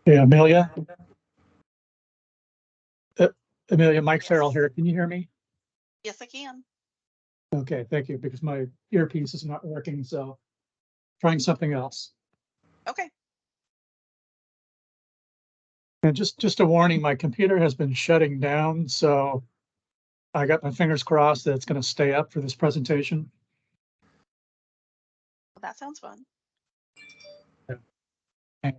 Hey, Amelia. Uh, Amelia, Mike Farrell here. Can you hear me? Yes, I can. Okay, thank you, because my earpiece is not working, so trying something else. Okay. And just a warning, my computer has been shutting down, so I got my fingers crossed that it's going to stay up for this presentation. Well, that sounds fun. And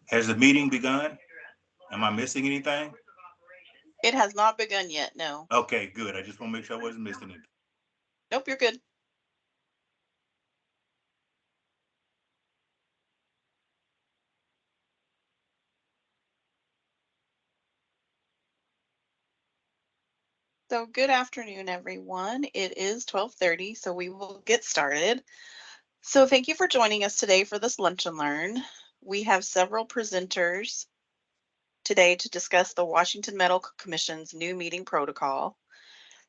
Has the meeting begun? Am I missing anything? It has not begun yet, no. Okay, good. I just want to make sure I wasn't missing it. Nope, you're good. So good afternoon, everyone. It is 12:30, so we will get started. So thank you for joining us today for this Lunch and Learn. We have several presenters today to discuss the Washington Medical Commission's new meeting protocol.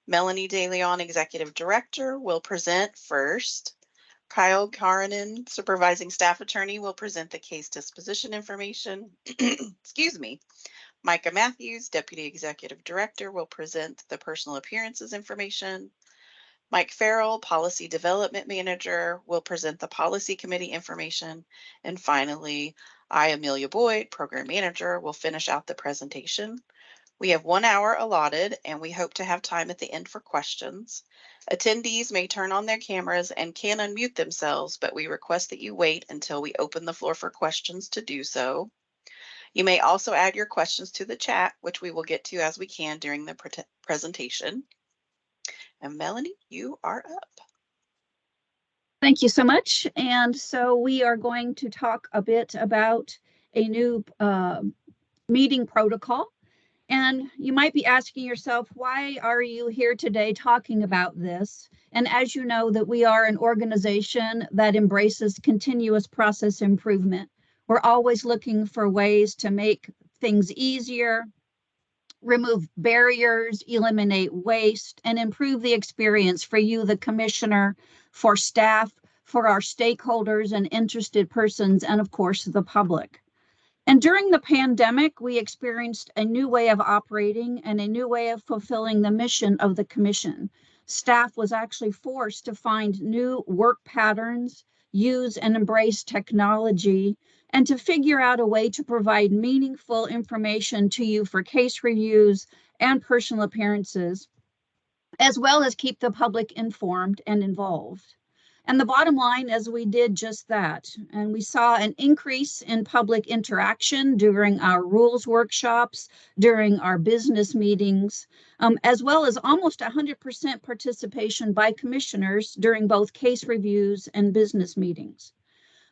Melanie DeLeon, Executive Director, will present first. Kyle Karanen, Supervising Staff Attorney, will present the case disposition information. Excuse me. Micah Matthews, Deputy Executive Director, will present the personal appearances information. Mike Farrell, Policy Development Manager, will present the Policy Committee information. And finally, I, Amelia Boyd, Program Manager, will finish out the presentation. We have 1 hour allotted, and we hope to have time at the end for questions. Attendees may turn on their cameras and can unmute themselves, but we request that you wait until we open the floor for questions to do so. You may also add your questions to the chat, which we will get to as we can during the presentation. And Melanie, you are up. Thank you so much. And so we are going to talk a bit about a new meeting protocol. And you might be asking yourself, why are you here today talking about this? And as you know, that we are an organization that embraces continuous process improvement. We're always looking for ways to make things easier, remove barriers, eliminate waste, and improve the experience for you, the commissioner, for staff, for our stakeholders and interested persons, and of course, the public. And during the pandemic, we experienced a new way of operating and a new way of fulfilling the mission of the commission. Staff was actually forced to find new work patterns, use and embrace technology, and to figure out a way to provide meaningful information to you for case reviews and personal appearances, as well as keep the public informed and involved. And the bottom line is we did just that. And we saw an increase in public interaction during our rules workshops, during our business meetings, as well as almost 100% participation by commissioners during both case reviews and business meetings.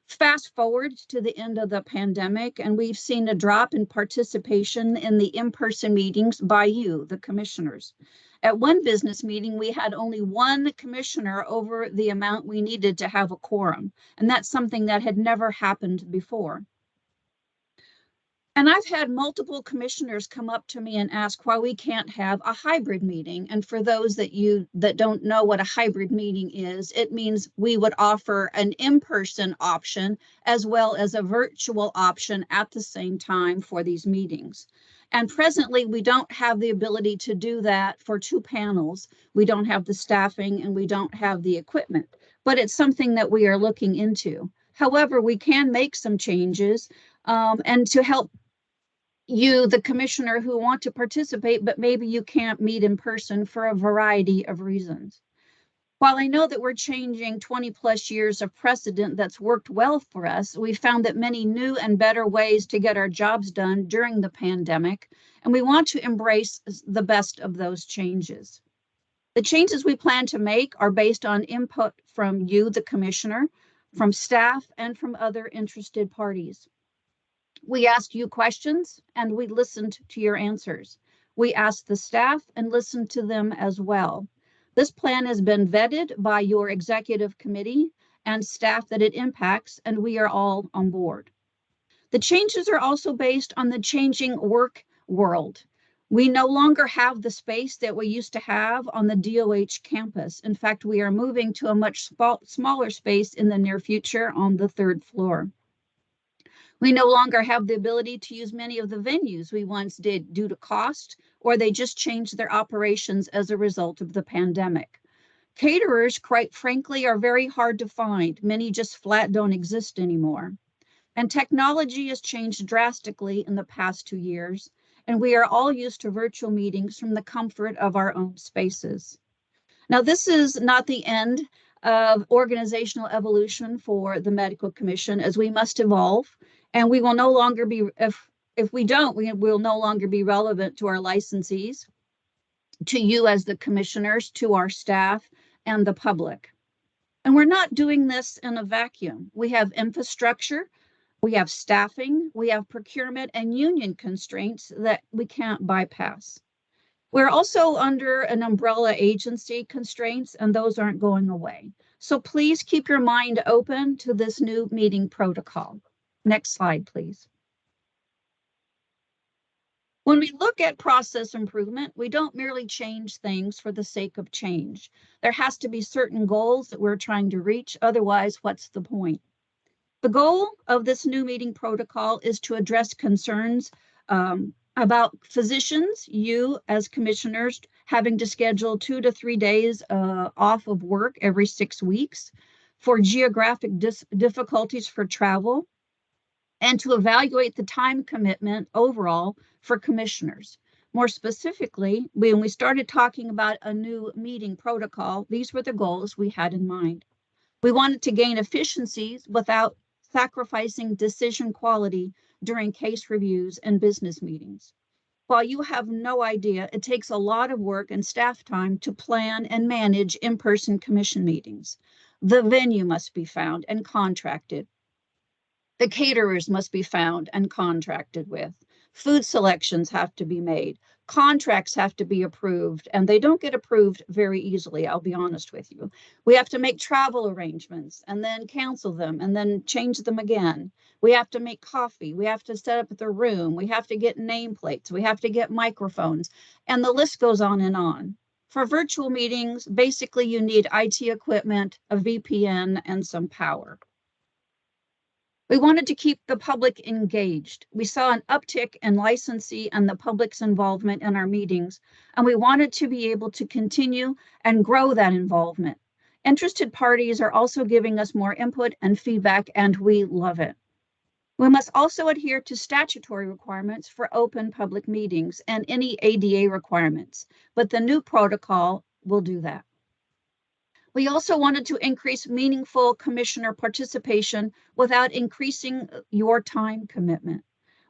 Fast forward to the end of the pandemic, and we've seen a drop in participation in the in-person meetings by you, the commissioners. At one business meeting, we had only one commissioner over the amount we needed to have a quorum, and that's something that had never happened before. And I've had multiple commissioners come up to me and ask why we can't have a hybrid meeting. And for those that don't know what a hybrid meeting is, it means we would offer an in-person option as well as a virtual option at the same time for these meetings. And presently, we don't have the ability to do that for two panels. We don't have the staffing and we don't have the equipment, but it's something that we are looking into. However, we can make some changes and to help you, the commissioner who want to participate, but maybe you can't meet in person for a variety of reasons. While I know that we're changing 20 plus years of precedent that's worked well for us, we found that many new and better ways to get our jobs done during the pandemic, and we want to embrace the best of those changes. The changes we plan to make are based on input from you, the commissioner, from staff, and from other interested parties. We asked you questions and we listened to your answers. We asked the staff and listened to them as well. This plan has been vetted by your executive committee and staff that it impacts, and we are all on board. The changes are also based on the changing work world. We no longer have the space that we used to have on the DOH campus. In fact, we are moving to a much smaller space in the near future on the third floor. We no longer have the ability to use many of the venues we once did due to cost, or they just changed their operations as a result of the pandemic. Caterers, quite frankly, are very hard to find. Many just flat don't exist anymore. And technology has changed drastically in the past 2 years, and we are all used to virtual meetings from the comfort of our own spaces. Now, this is not the end of organizational evolution for the Medical Commission, as we must evolve, and we will no longer be If we don't, we will no longer be relevant to our licensees, to you as the commissioners, to our staff, and the public. And we're not doing this in a vacuum. We have infrastructure, we have staffing, we have procurement and union constraints that we can't bypass. We're also under an umbrella agency constraints, and those aren't going away. So please keep your mind open to this new meeting protocol. Next slide, please. When we look at process improvement, we don't merely change things for the sake of change. There has to be certain goals that we're trying to reach. Otherwise, what's the point? The goal of this new meeting protocol is to address concerns about physicians, you as commissioners, having to schedule 2 to 3 days off of work every 6 weeks, for geographic difficulties for travel, and to evaluate the time commitment overall for commissioners. More specifically, when we started talking about a new meeting protocol, these were the goals we had in mind. We wanted to gain efficiencies without sacrificing decision quality during case reviews and business meetings. While you have no idea, it takes a lot of work and staff time to plan and manage in-person commission meetings. The venue must be found and contracted. The caterers must be found and contracted with. Food selections have to be made. Contracts have to be approved, and they don't get approved very easily, I'll be honest with you. We have to make travel arrangements and then cancel them and then change them again. We have to make coffee. We have to set up the room. We have to get nameplates. We have to get microphones, and the list goes on and on. For virtual meetings, basically you need IT equipment, a VPN, and some power. We wanted to keep the public engaged. We saw an uptick in licensee and the public's involvement in our meetings, and we wanted to be able to continue and grow that involvement. Interested parties are also giving us more input and feedback, and we love it. We must also adhere to statutory requirements for open public meetings and any ADA requirements, but the new protocol will do that. We also wanted to increase meaningful commissioner participation without increasing your time commitment.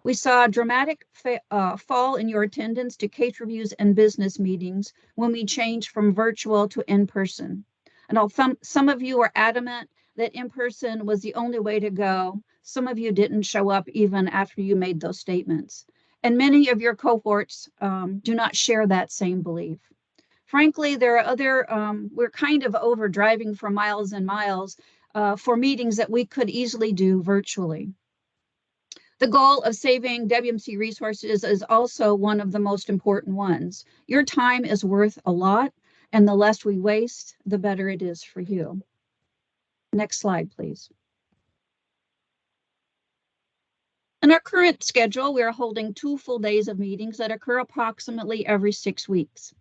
We saw a dramatic fall in your attendance to case reviews and business meetings when we changed from virtual to in-person. And some of you were adamant that in-person was the only way to go. Some of you didn't show up even after you made those statements. And many of your cohorts do not share that same belief. Frankly, there are other, we're kind of over driving for miles and miles for meetings that we could easily do virtually. The goal of saving WMC resources is also one of the most important ones. Your time is worth a lot, and the less we waste, the better it is for you. Next slide, please. In our current schedule, we are holding 2 full days of meetings that occur approximately every 6 weeks.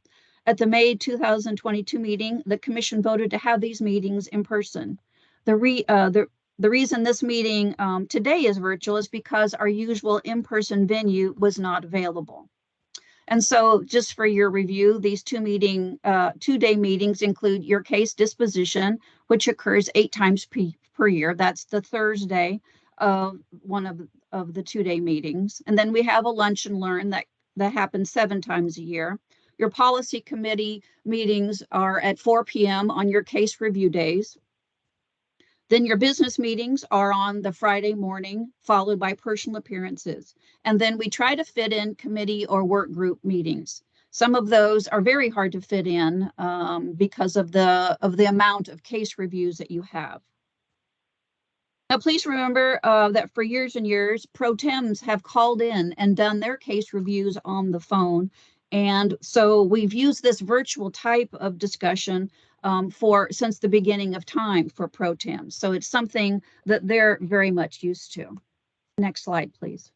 At the May 2022 meeting, the commission voted to have these meetings in person. The reason this meeting today is virtual is because our usual in-person venue was not available. And so just for your review, these 2-day meetings include your case disposition, which occurs 8 times per year. That's the Thursday of one of the 2-day meetings. And then we have a lunch and learn that happens 7 times a year. Your policy committee meetings are at 4 p.m. on your case review days. Then your business meetings are on the Friday morning, followed by personal appearances. And then we try to fit in committee or work group meetings. Some of those are very hard to fit in because of the amount of case reviews that you have. Now, please remember that for years and years, pro tems have called in and done their case reviews on the phone. And so we've used this virtual type of discussion since the beginning of time for pro tems. So it's something that they're very much used to. Next slide, please.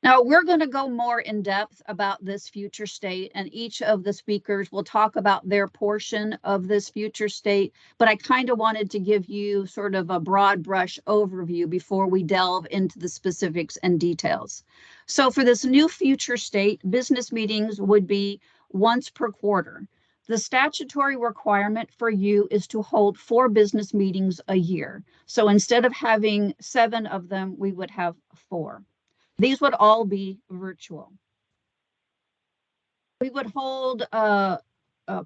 Now, we're going to go more in depth about this future state, and each of the speakers will talk about their portion of this future state, but I kind of wanted to give you sort of a broad brush overview before we delve into the specifics and details. So for this new future state, business meetings would be once per quarter. The statutory requirement for you is to hold 4 business meetings a year. So instead of having 7 of them, we would have 4. These would all be virtual. We would hold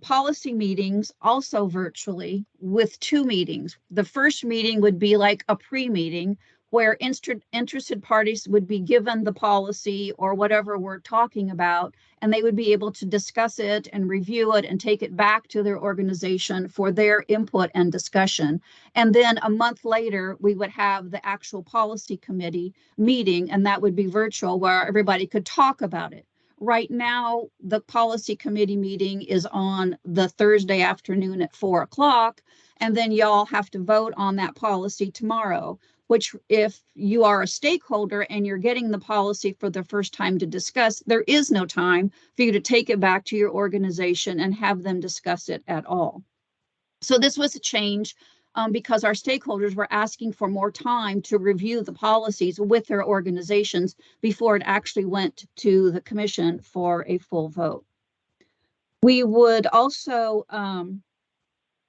policy meetings also virtually with 2 meetings. The first meeting would be like a pre-meeting where interested parties would be given the policy or whatever we're talking about, and they would be able to discuss it and review it and take it back to their organization for their input and discussion. And then a month later, we would have the actual policy committee meeting, and that would be virtual where everybody could talk about it. Right now, the policy committee meeting is on the Thursday afternoon at 4 o'clock, and then y'all have to vote on that policy tomorrow, which if you are a stakeholder and you're getting the policy for the first time to discuss, there is no time for you to take it back to your organization and have them discuss it at all. So this was a change because our stakeholders were asking for more time to review the policies with their organizations before it actually went to the commission for a full vote. We would also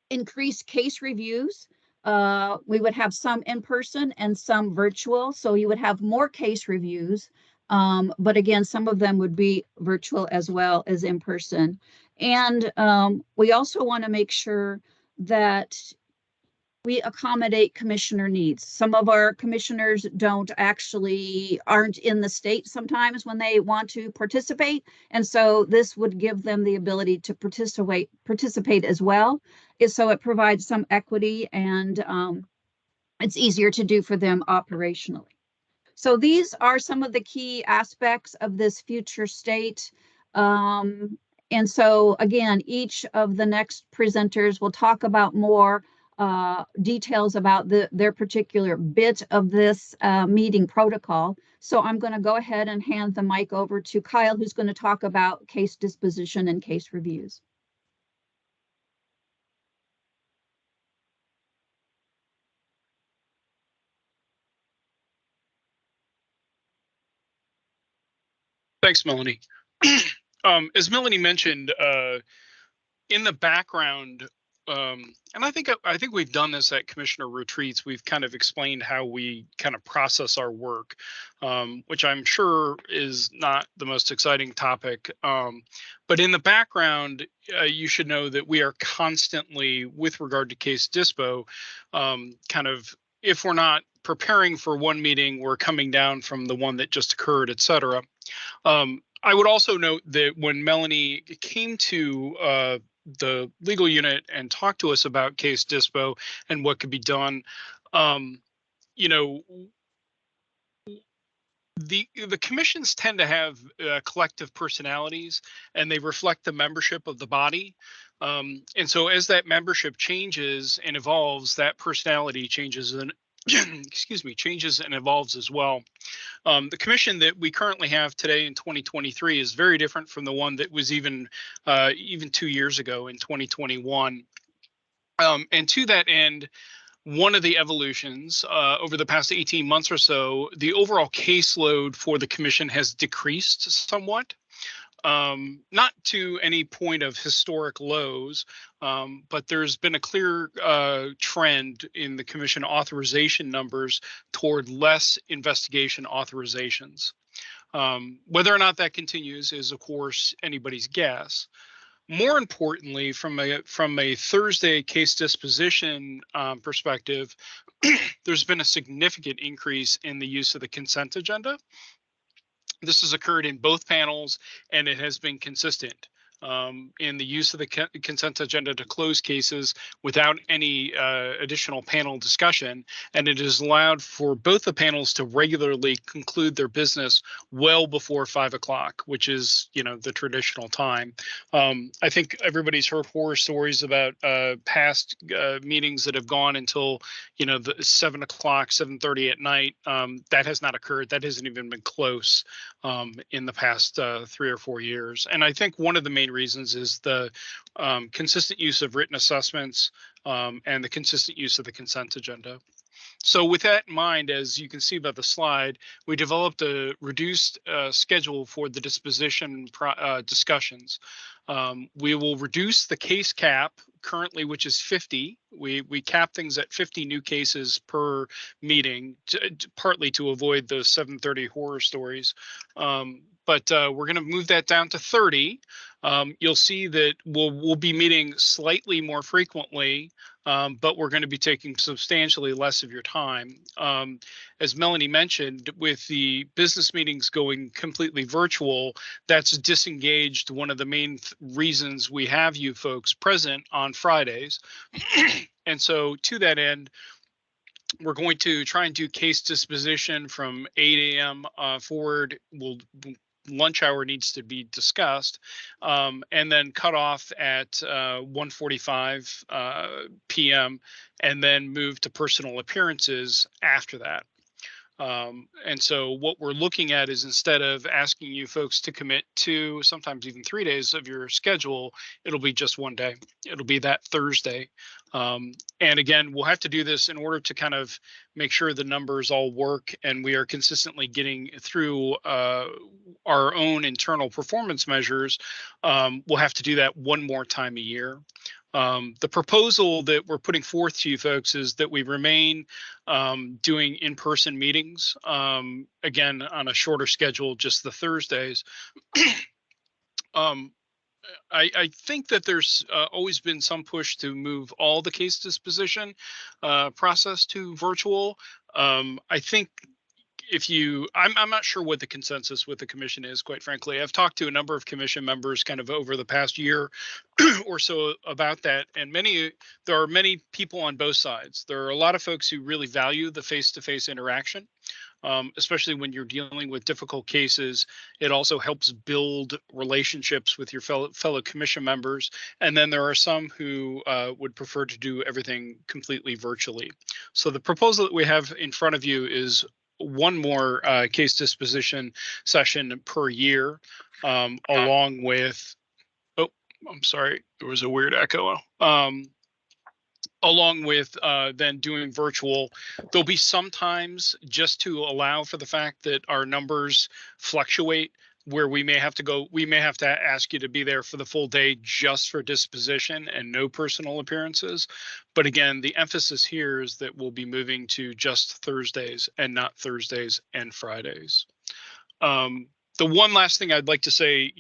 increase case reviews. We would have some in person and some virtual, so you would have more case reviews. But again, some of them would be virtual as well as in person. And we also want to make sure that we accommodate commissioner needs. Some of our commissioners aren't in the state sometimes when they want to participate. And so this would give them the ability to participate as well. So it provides some equity and it's easier to do for them operationally. So these are some of the key aspects of this future state. And so again, each of the next presenters will talk about more details about their particular bit of this meeting protocol. So I'm going to go ahead and hand the mic over to Kyle, who's going to talk about case disposition and case reviews. Thanks, Melanie. As Melanie mentioned, in the background, and I think we've done this at commissioner retreats. We've kind of explained how we kind of process our work, which I'm sure is not the most exciting topic. But in the background, you should know that we are constantly, with regard to case dispo, kind of, if we're not preparing for one meeting, we're coming down from the one that just occurred, et cetera. I would also note that when Melanie came to the legal unit and talked to us about case dispo and what could be done, you know, the commissions tend to have collective personalities, and they reflect the membership of the body. And so as that membership changes and evolves, that personality changes and excuse me, changes and evolves as well. The commission that we currently have today in 2023 is very different from the one that was even 2 years ago in 2021. And to that end, one of the evolutions over the past 18 months or so, the overall caseload for the commission has decreased somewhat. Not to any point of historic lows, but there's been a clear trend in the commission authorization numbers toward less investigation authorizations. Whether or not that continues is, of course, anybody's guess. More importantly, from a Thursday case disposition perspective, there's been a significant increase in the use of the consent agenda. This has occurred in both panels, and it has been consistent in the use of the consent agenda to close cases without any additional panel discussion. And it is allowed for both the panels to regularly conclude their business well before 5 o'clock, which is, you know, the traditional time. I think everybody's heard horror stories about past meetings that have gone until, you know, the 7 o'clock, 7:30 at night. That has not occurred. That hasn't even been close in the past 3 or 4 years. And I think one of the main reasons is the consistent use of written assessments and the consistent use of the consent agenda. So with that in mind, as you can see by the slide, we developed a reduced schedule for the disposition discussions. We will reduce the case cap currently, which is 50. We cap things at 50 new cases per meeting, partly to avoid the 7:30 horror stories. But we're going to move that down to 30. You'll see that we'll be meeting slightly more frequently, but we're going to be taking substantially less of your time. As Melanie mentioned, with the business meetings going completely virtual, that's disengaged one of the main reasons we have you folks present on Fridays. And so to that end, we're going to try and do case disposition from 8 a.m. Forward. Lunch hour needs to be discussed, and then cut off at 1:45 p.m. and then move to personal appearances after that. And so what we're looking at is, instead of asking you folks to commit to sometimes even 3 days of your schedule, it'll be just one day. It'll be that Thursday. And again, we'll have to do this in order to kind of make sure the numbers all work and we are consistently getting through our own internal performance measures. We'll have to do that one more time a year. The proposal that we're putting forth to you folks is that we remain doing in-person meetings, again, on a shorter schedule, just the Thursdays. I think that there's always been some push to move all the case disposition process to virtual. I think I'm not sure what the consensus with the commission is, quite frankly. I've talked to a number of commission members kind of over the past year or so about that. And there are many people on both sides. There are a lot of folks who really value the face-to-face interaction, especially when you're dealing with difficult cases. It also helps build relationships with your fellow commission members. And then there are some who would prefer to do everything completely virtually. So the proposal that we have in front of you is one more case disposition session per year, along with, oh, I'm sorry, there was a weird echo. Along with then doing virtual. There'll be some times, just to allow for the fact that our numbers fluctuate, where we may have to ask you to be there for the full day just for disposition and no personal appearances. But again, the emphasis here is that we'll be moving to just Thursdays and not Thursdays and Fridays. The one last thing I'd like to say,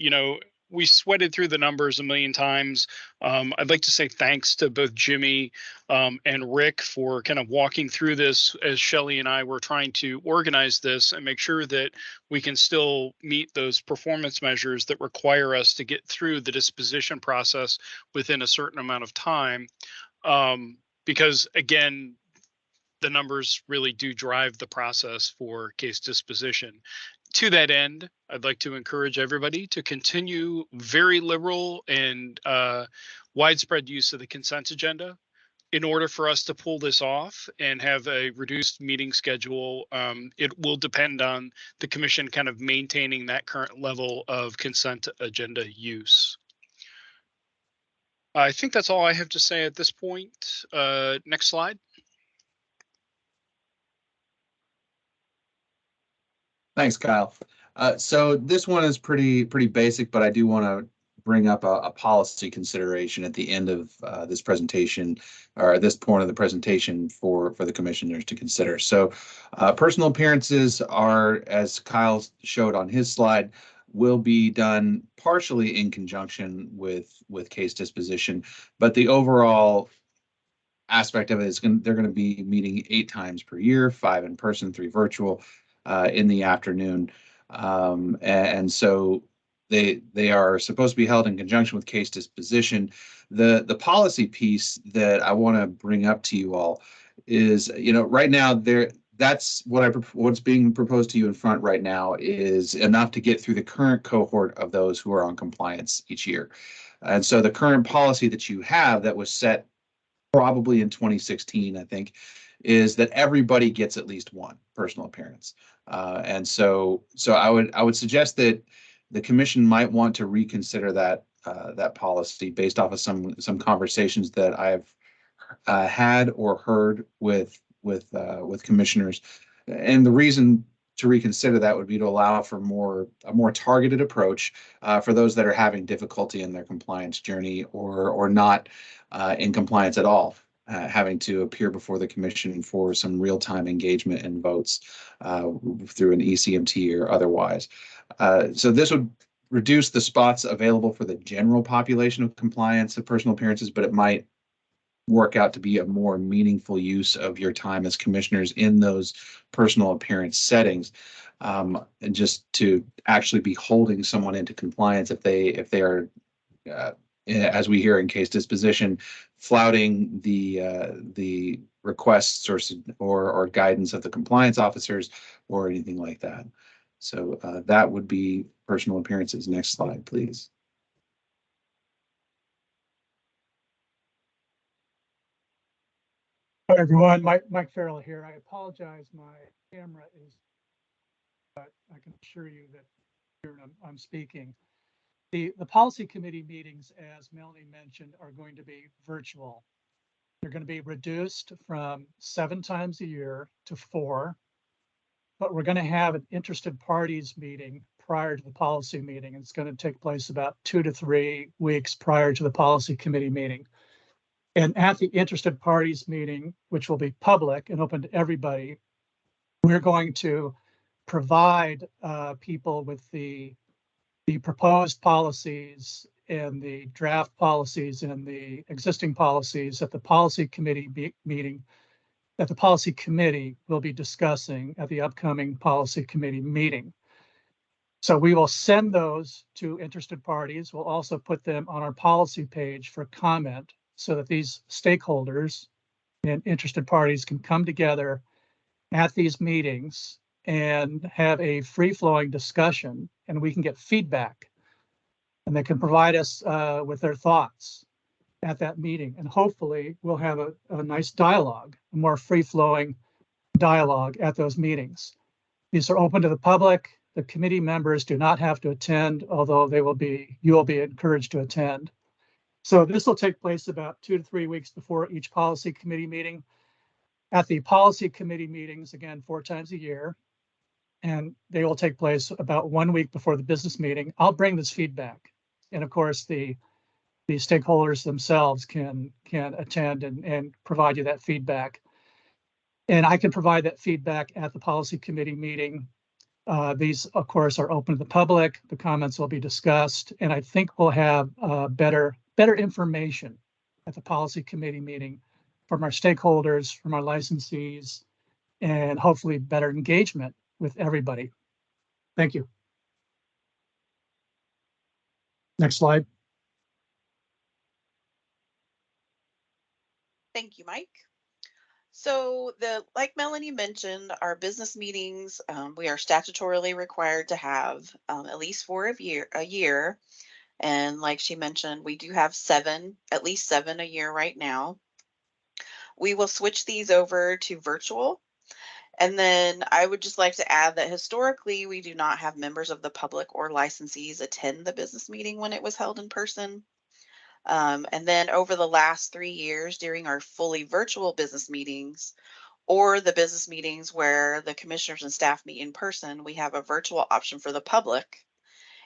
we sweated through the numbers a million times. I'd like to say thanks to both Jimmy and Rick for kind of walking through this as Shelley and I were trying to organize this and make sure that we can still meet those performance measures that require us to get through the disposition process within a certain amount of time. Because again, the numbers really do drive the process for case disposition. To that end, I'd like to encourage everybody to continue very liberal and widespread use of the consent agenda. In order for us to pull this off and have a reduced meeting schedule, it will depend on the commission kind of maintaining that current level of consent agenda use. I think that's all I have to say at this point. Next slide. Thanks, Kyle. So this one is pretty basic, but I do want to bring up a policy consideration at the end of this presentation, or this point of the presentation for the commissioners to consider. So personal appearances are, as Kyle showed on his slide, will be done partially in conjunction with case disposition, but the overall aspect of it is they're going to be meeting 8 times per year, 5 in person, 3 virtual, in the afternoon. And so they are supposed to be held in conjunction with case disposition. The policy piece that I want to bring up to you all is, right now that's what's being proposed to you in front right now is enough to get through the current cohort of those who are on compliance each year. And so the current policy that you have that was set probably in 2016, I think, is that everybody gets at least 1 personal appearance. And so I would suggest that the commission might want to reconsider that policy based off of some conversations that I've had or heard with with commissioners. And the reason to reconsider that would be to allow for a more targeted approach for those that are having difficulty in their compliance journey or not in compliance at all, having to appear before the commission for some real-time engagement and votes through an ECMT or otherwise. So this would reduce the spots available for the general population of compliance of personal appearances, but it might work out to be a more meaningful use of your time as commissioners in those personal appearance settings, and just to actually be holding someone into compliance if they are, as we hear in case disposition, flouting the requests or guidance of the compliance officers or anything like that. So that would be personal appearances. Next slide, please. Hi, everyone. Mike Farrell here. I apologize. My camera is, but I can assure you that here I'm speaking. The policy committee meetings, as Melanie mentioned, are going to be virtual. They're going to be reduced from 7 times a year to 4, but we're going to have an interested parties meeting prior to the policy meeting. It's going to take place about 2 to 3 weeks prior to the policy committee meeting. And at the interested parties meeting, which will be public and open to everybody, we're going to provide people with the proposed policies and the draft policies and the existing policies at the policy committee meeting that the policy committee will be discussing at the upcoming policy committee meeting. So we will send those to interested parties. We'll also put them on our policy page for comment so that these stakeholders and interested parties can come together at these meetings and have a free-flowing discussion, and we can get feedback, and they can provide us with their thoughts at that meeting. And hopefully we'll have a nice dialogue, a more free-flowing dialogue at those meetings. These are open to the public. The committee members do not have to attend, although you will be encouraged to attend. So this will take place about 2 to 3 weeks before each policy committee meeting. At the policy committee meetings, again, 4 times a year, and they will take place about 1 week before the business meeting. I'll bring this feedback. And of course, the stakeholders themselves can attend and provide you that feedback. And I can provide that feedback at the policy committee meeting. These, of course, are open to the public. The comments will be discussed, and I think we'll have better information at the policy committee meeting from our stakeholders, from our licensees, and hopefully better engagement with everybody. Thank you. Next slide. Thank you, Mike. So like Melanie mentioned, our business meetings, we are statutorily required to have at least 4 a year. And like she mentioned, we do have at least seven a year right now. We will switch these over to virtual. And then I would just like to add that historically, we do not have members of the public or licensees attend the business meeting when it was held in person. And then over the last 3 years during our fully virtual business meetings or the business meetings where the commissioners and staff meet in person, we have a virtual option for the public.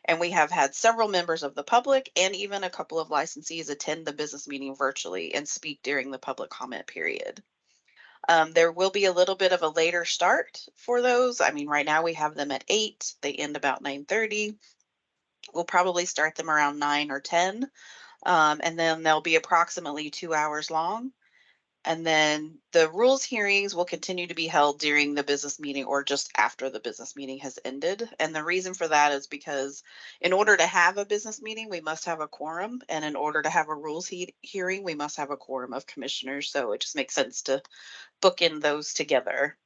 And we have had several members of the public and even a couple of licensees attend the business meeting virtually and speak during the public comment period. There will be a little bit of a later start for those. I mean, right now we have them at 8. They end about 9:30. We'll probably start them around 9 or 10. And then they'll be approximately 2 hours long. And then the rules hearings will continue to be held during the business meeting or just after the business meeting has ended. And the reason for that is because in order to have a business meeting, we must have a quorum. And in order to have a rules hearing, we must have a quorum of commissioners. So it just makes sense to bookend those together.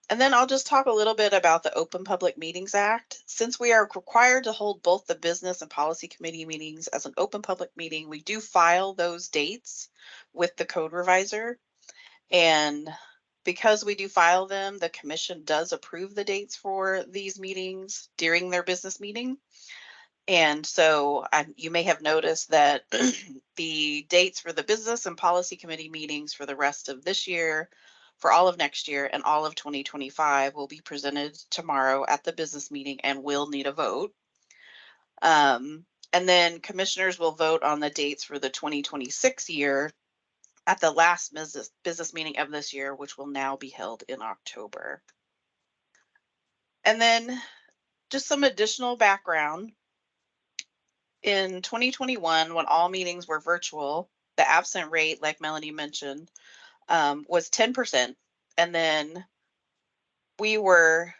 And then I'll just talk a little bit about the Open Public Meetings Act. Since we are required to hold both the business and policy committee meetings as an open public meeting, we do file those dates with the code revisor. And because we do file them, the commission does approve the dates for these meetings during their business meeting. And so you may have noticed that the dates for the business and policy committee meetings for the rest of this year, for all of next year and all of 2025 will be presented tomorrow at the business meeting and will need a vote. And then commissioners will vote on the dates for the 2026 year at the last business meeting of this year, which will now be held in October. And then just some additional background. In 2021, when all meetings were virtual, the absent rate, like Melanie mentioned, was 10%. And then we were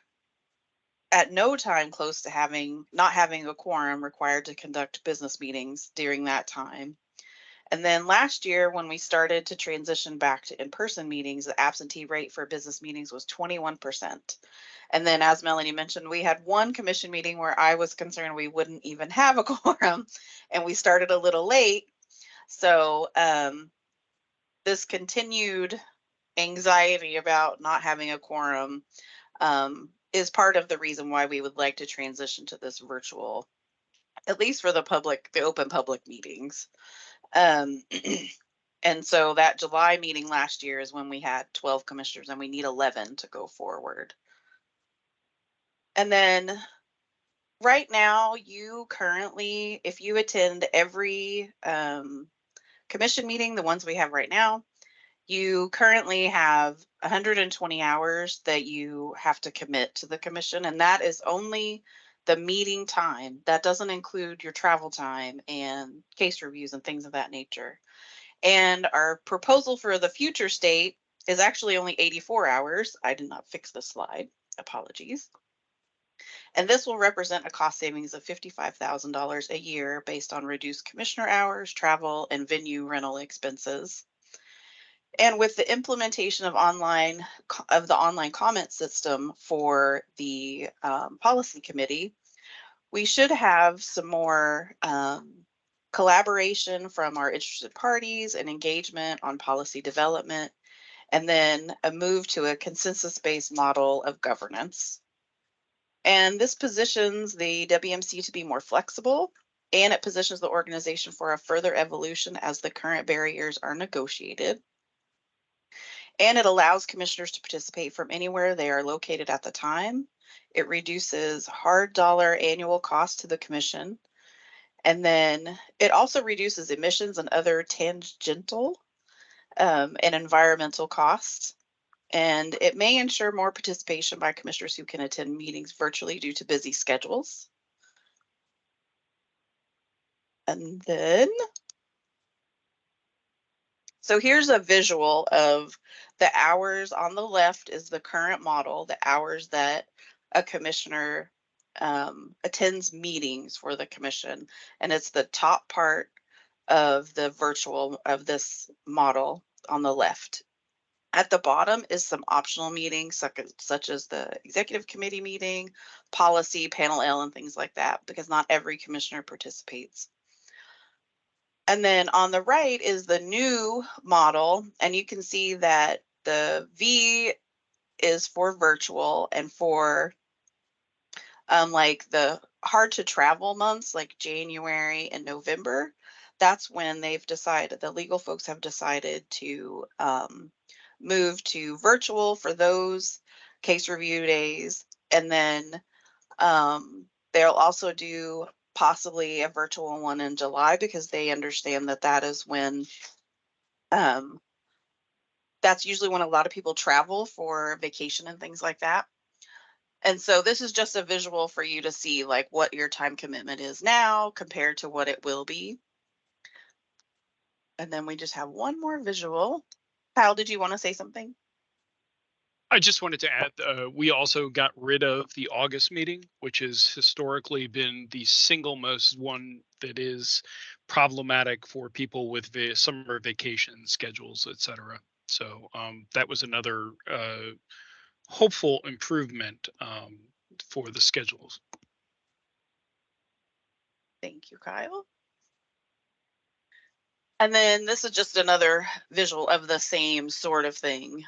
at no time close to not having a quorum required to conduct business meetings during that time. And then last year, when we started to transition back to in-person meetings, the absentee rate for business meetings was 21%. And then, as Melanie mentioned, we had one commission meeting where I was concerned we wouldn't even have a quorum, and we started a little late. So this continued anxiety about not having a quorum is part of the reason why we would like to transition to this virtual, at least for the open public meetings. And so that July meeting last year is when we had 12 commissioners, and we need 11 to go forward. And then right now, you currently, if you attend every commission meeting, the ones we have right now, you currently have 120 hours that you have to commit to the commission, and that is only the meeting time. That doesn't include your travel time and case reviews and things of that nature. And our proposal for the future state is actually only 84 hours. I did not fix the slide. Apologies. And this will represent a cost savings of $55,000 a year based on reduced commissioner hours, travel, and venue rental expenses. And with the implementation of the online comment system for the policy committee, we should have some more collaboration from our interested parties and engagement on policy development, and then a move to a consensus-based model of governance. And this positions the WMC to be more flexible, and it positions the organization for a further evolution as the current barriers are negotiated. And it allows commissioners to participate from anywhere they are located at the time. It reduces hard dollar annual cost to the commission. And then it also reduces emissions and other tangential and environmental costs. And it may ensure more participation by commissioners who can attend meetings virtually due to busy schedules. And then, so here's a visual of the hours. On the left is the current model, the hours that a commissioner attends meetings for the commission. And it's the top part of the virtual of this model on the left. At the bottom is some optional meetings, such as the executive committee meeting, policy, panel L, and things like that, because not every commissioner participates. And then on the right is the new model, and you can see that the V is for virtual, and for like the hard to travel months like January and November, that's when they've decided, the legal folks have decided to move to virtual for those case review days. And then they'll also do possibly a virtual one in July, because they understand that that is when that's usually when a lot of people travel for vacation and things like that. And so this is just a visual for you to see like what your time commitment is now compared to what it will be. And then we just have one more visual. Kyle, did you want to say something? I just wanted to add, we also got rid of the August meeting, which has historically been the single most one that is problematic for people with summer vacation schedules, et cetera. So that was another hopeful improvement for the schedules. Thank you, Kyle. And then this is just another visual of the same sort of thing,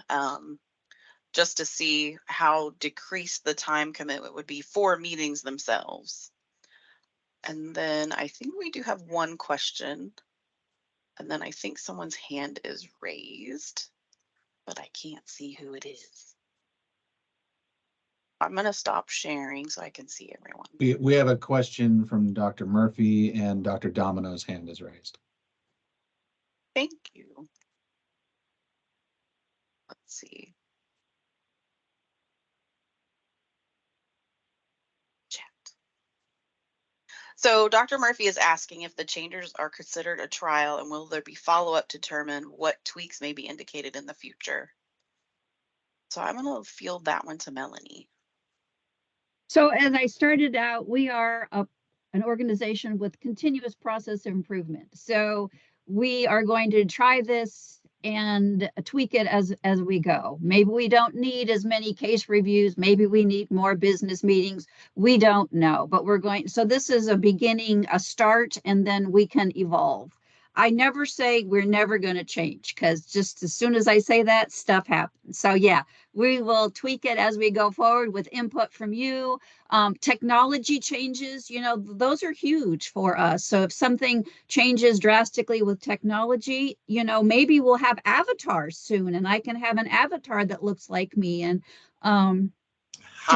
just to see how decreased the time commitment would be for meetings themselves. And then I think we do have one question. And then I think someone's hand is raised, but I can't see who it is. I'm going to stop sharing so I can see everyone. We have a question from Dr. Murphy, and Dr. Domino's hand is raised. Thank you. Let's see. Chat. So Dr. Murphy is asking if the changes are considered a trial and will there be follow-up to determine what tweaks may be indicated in the future? So I'm going to field that one to Melanie. So as I started out, we are an organization with continuous process improvement. So we are going to try this and tweak it as we go. Maybe we don't need as many case reviews. Maybe we need more business meetings. We don't know, but we're going. So this is a beginning, a start, and then we can evolve. I never say we're never going to change, because just as soon as I say that, stuff happens. So yeah, we will tweak it as we go forward with input from you. Technology changes, you know, those are huge for us. So if something changes drastically with technology, you know, maybe we'll have avatars soon and I can have an avatar that looks like me. And to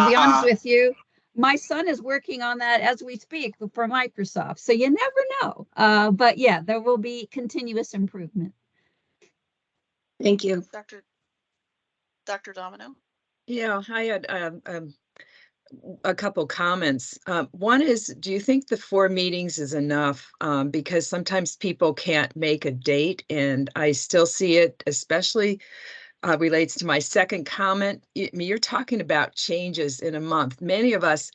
be honest with you, my son is working on that as we speak for Microsoft. So you never know. But yeah, there will be continuous improvement. Thank you. Dr. Domino? Yeah, I had a couple comments. One is, do you think the 4 meetings is enough? Because sometimes people can't make a date, and I still see it, especially relates to my second comment. You're talking about changes in a month. Many of us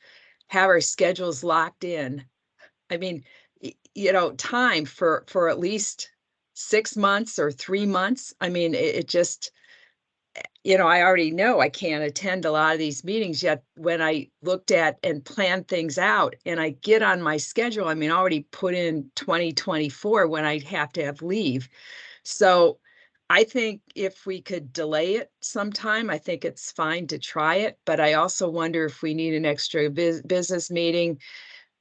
have our schedules locked in. I mean, you know, time for at least 6 months or 3 months. I mean, it just, you know, I already know I can't attend a lot of these meetings yet. When I looked at and planned things out and I get on my schedule, I mean, I already put in 2024 when I'd have to have leave. So I think if we could delay it sometime, I think it's fine to try it. But I also wonder if we need an extra business meeting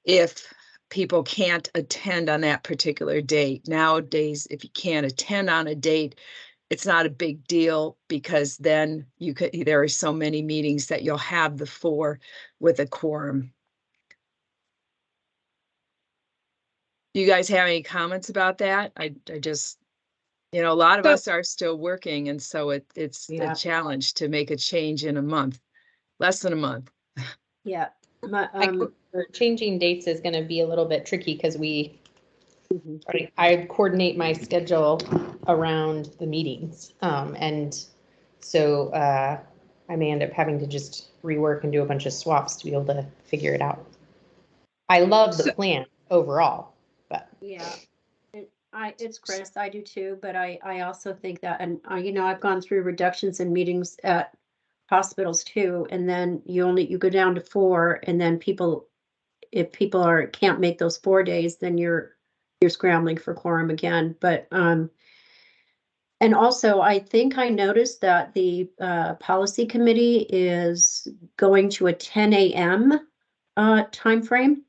if people can't attend on that particular date. Nowadays, if you can't attend on a date, it's not a big deal, because then there are so many meetings that you'll have the 4 with a quorum. Do you guys have any comments about that? I just, you know, a lot of us are still working, and so it's a challenge to make a change in a month, less than a month. Yeah, changing dates is going to be a little bit tricky because I coordinate my schedule around the meetings, and so I may end up having to just rework and do a bunch of swaps to be able to figure it out. I love the plan overall, but yeah, it's Chris. I do too, but I also think that, and you know, I've gone through reductions in meetings at hospitals too, and then you go down to 4, and then if people can't make those 4 days, then you're scrambling for quorum again. But and also I think I noticed that the policy committee is going to a 10 a.m. Time frame.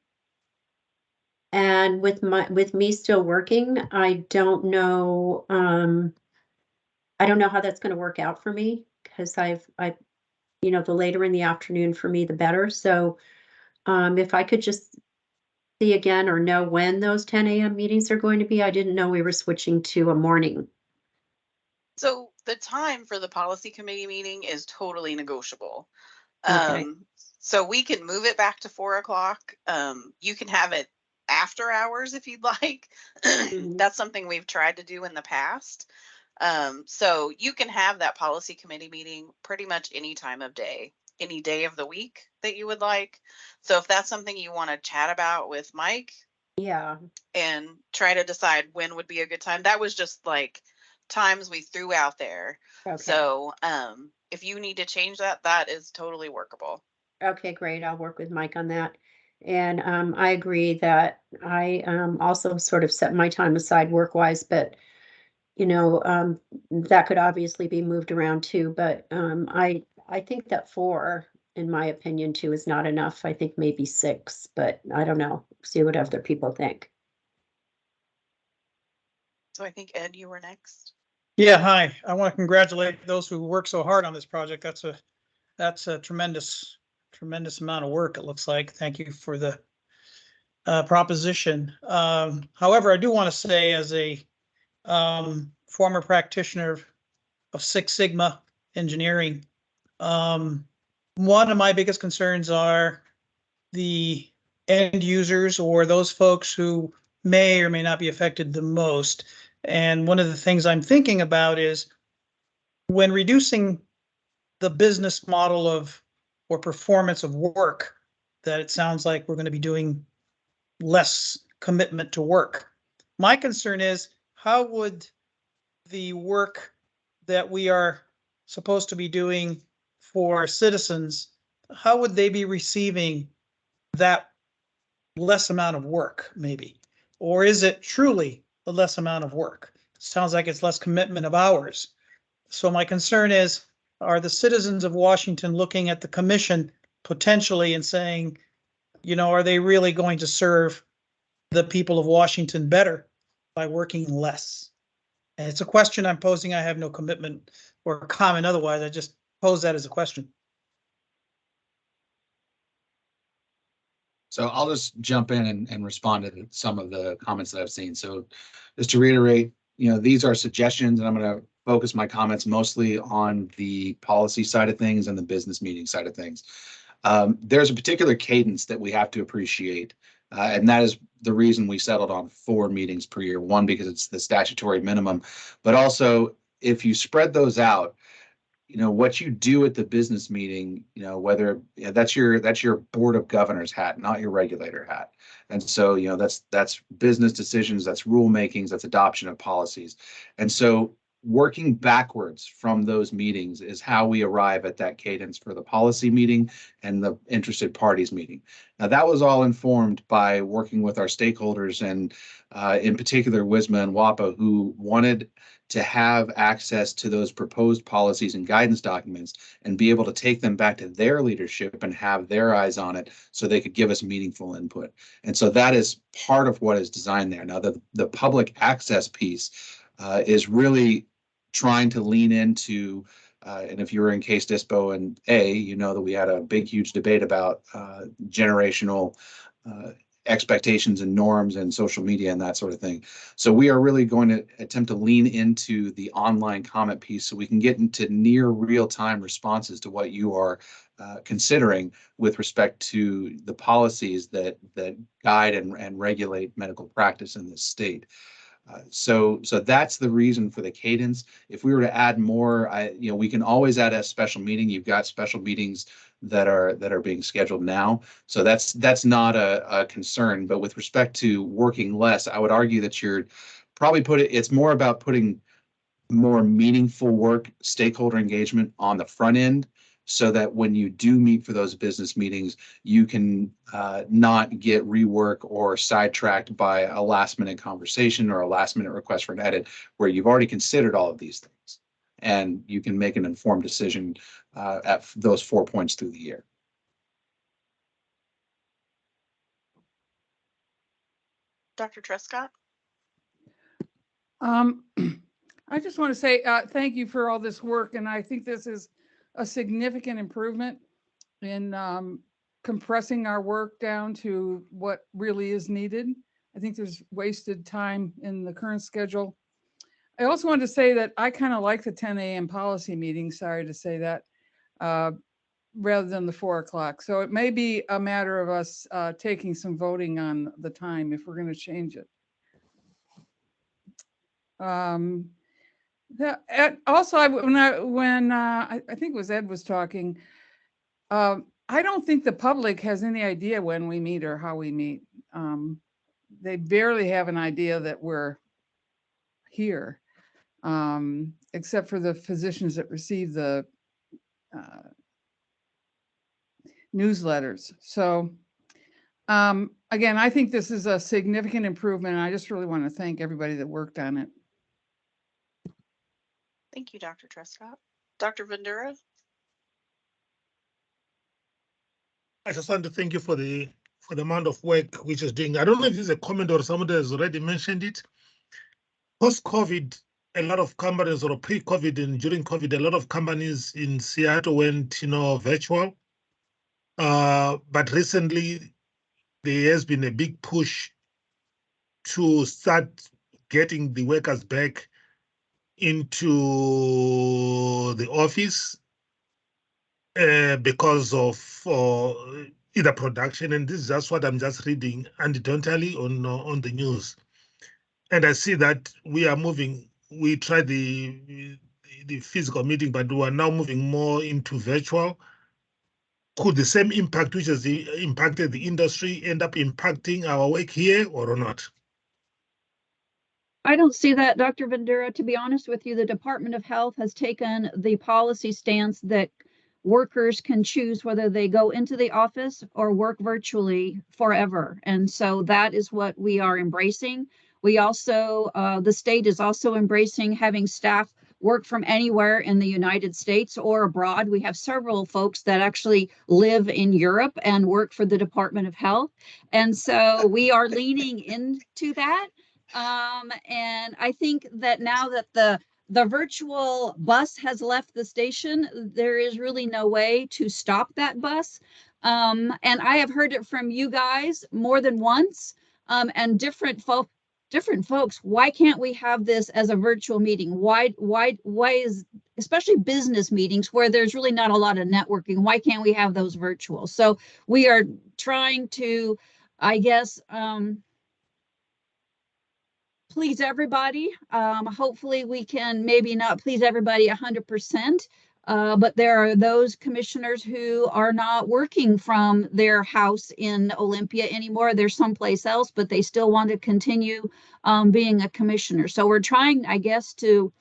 And with me still working, I don't know how that's going to work out for me, because you know, the later in the afternoon for me, the better. So if I could just see again or know when those 10 a.m. meetings are going to be. I didn't know we were switching to a morning. So the time for the policy committee meeting is totally negotiable. Okay. So we can move it back to 4 o'clock. You can have it after hours if you'd like. That's something we've tried to do in the past. So you can have that policy committee meeting pretty much any time of day, any day of the week that you would like. So if that's something you want to chat about with Mike, Yeah, and try to decide when would be a good time. That was just like times we threw out there. okay. So if you need to change that, that is totally workable. Okay, great. I'll work with Mike on that. And I agree that I also sort of set my time aside work-wise, but you know, that could obviously be moved around too. But I think that 4 in my opinion, two is not enough. I think maybe six, but I don't know. See what other people think. So I think Ed, you were next. Yeah, hi. I want to congratulate those who worked so hard on this project. That's a tremendous amount of work, it looks like. Thank you for the proposition. However, I do want to say, as a former practitioner of Six Sigma engineering, one of my biggest concerns are the end users, or those folks who may or may not be affected the most. And one of the things I'm thinking about is, when reducing the business model of or performance of work, that it sounds like we're going to be doing less commitment to work. My concern is, how would the work that we are supposed to be doing for citizens, how would they be receiving that less amount of work, maybe? Or is it truly the less amount of work? Sounds like it's less commitment of hours. So my concern is, are the citizens of Washington looking at the commission potentially and saying, you know, are they really going to serve the people of Washington better by working less? And it's a question I'm posing. I have no commitment or comment otherwise. I just pose that as a question. So I'll just jump in and respond to some of the comments that I've seen. So just to reiterate, these are suggestions, and I'm going to focus my comments mostly on the policy side of things and the business meeting side of things. There's a particular cadence that we have to appreciate, and that is the reason we settled on 4 meetings per year. One, because it's the statutory minimum, but also if you spread those out, what you do at the business meeting, whether that's your board of governors hat, not your regulator hat. And so, that's business decisions, that's rule makings, that's adoption of policies. And so working backwards from those meetings is how we arrive at that cadence for the policy meeting and the interested parties meeting. Now, that was all informed by working with our stakeholders, and in particular, WSMA and WAPA, who wanted to have access to those proposed policies and guidance documents and be able to take them back to their leadership and have their eyes on it so they could give us meaningful input. And so that is part of what is designed there. Now, the public access piece is really trying to lean into, and if you were in Case Dispo and you know that we had a big, huge debate about generational expectations and norms and social media and that sort of thing. So we are really going to attempt to lean into the online comment piece so we can get into near real-time responses to what you are considering with respect to the policies that guide and regulate medical practice in this state. So that's the reason for the cadence. If we were to add more, we can always add a special meeting. You've got special meetings that are being scheduled now, so that's not a concern. But with respect to working less, I would argue that you're probably it's more about putting more meaningful work, stakeholder engagement on the front end, so that when you do meet for those business meetings, you can not get rework or sidetracked by a last minute conversation or a last minute request for an edit where you've already considered all of these things, and you can make an informed decision at those 4 points through the year. Dr. Trescott? I just want to say thank you for all this work, and I think this is a significant improvement in compressing our work down to what really is needed. I think there's wasted time in the current schedule. I also wanted to say that I kind of like the 10 a.m. policy meeting, sorry to say that, rather than the 4 o'clock. So it may be a matter of us taking some voting on the time if we're going to change it. Also, I think it was Ed was talking, I don't think the public has any idea when we meet or how we meet. They barely have an idea that we're here, except for the physicians that receive the newsletters. So again, I think this is a significant improvement, and I just really want to thank everybody that worked on it. Thank you, Dr. Trescott. Dr. Vendura? I just want to thank you for the amount of work which is doing. I don't know if this is a comment or somebody has already mentioned it. Post-COVID, a lot of companies, or pre-COVID and during COVID, a lot of companies in Seattle went, virtual. But recently, there has been a big push to start getting the workers back into the office because of either production, and this is just what I'm just reading anecdotally on the news. And I see that we are moving. We tried the physical meeting, but we are now moving more into virtual. Could the same impact which has impacted the industry end up impacting our work here or not? I don't see that, Dr. Vendura. To be honest with you, the Department of Health has taken the policy stance that workers can choose whether they go into the office or work virtually forever. And so that is what we are embracing. We also, the state is also embracing having staff work from anywhere in the United States or abroad. We have several folks that actually live in Europe and work for the Department of Health. And so we are leaning into that. And I think that now that the virtual bus has left the station, there is really no way to stop that bus. And I have heard it from you guys more than once, and different folks. Why can't we have this as a virtual meeting? Why is, especially business meetings where there's really not a lot of networking, why can't we have those virtual? So we are trying to, I guess, please everybody. Hopefully we can maybe not please everybody 100%, but there are those commissioners who are not working from their house in Olympia anymore. They're someplace else, but they still want to continue being a commissioner. So we're trying, I guess, to,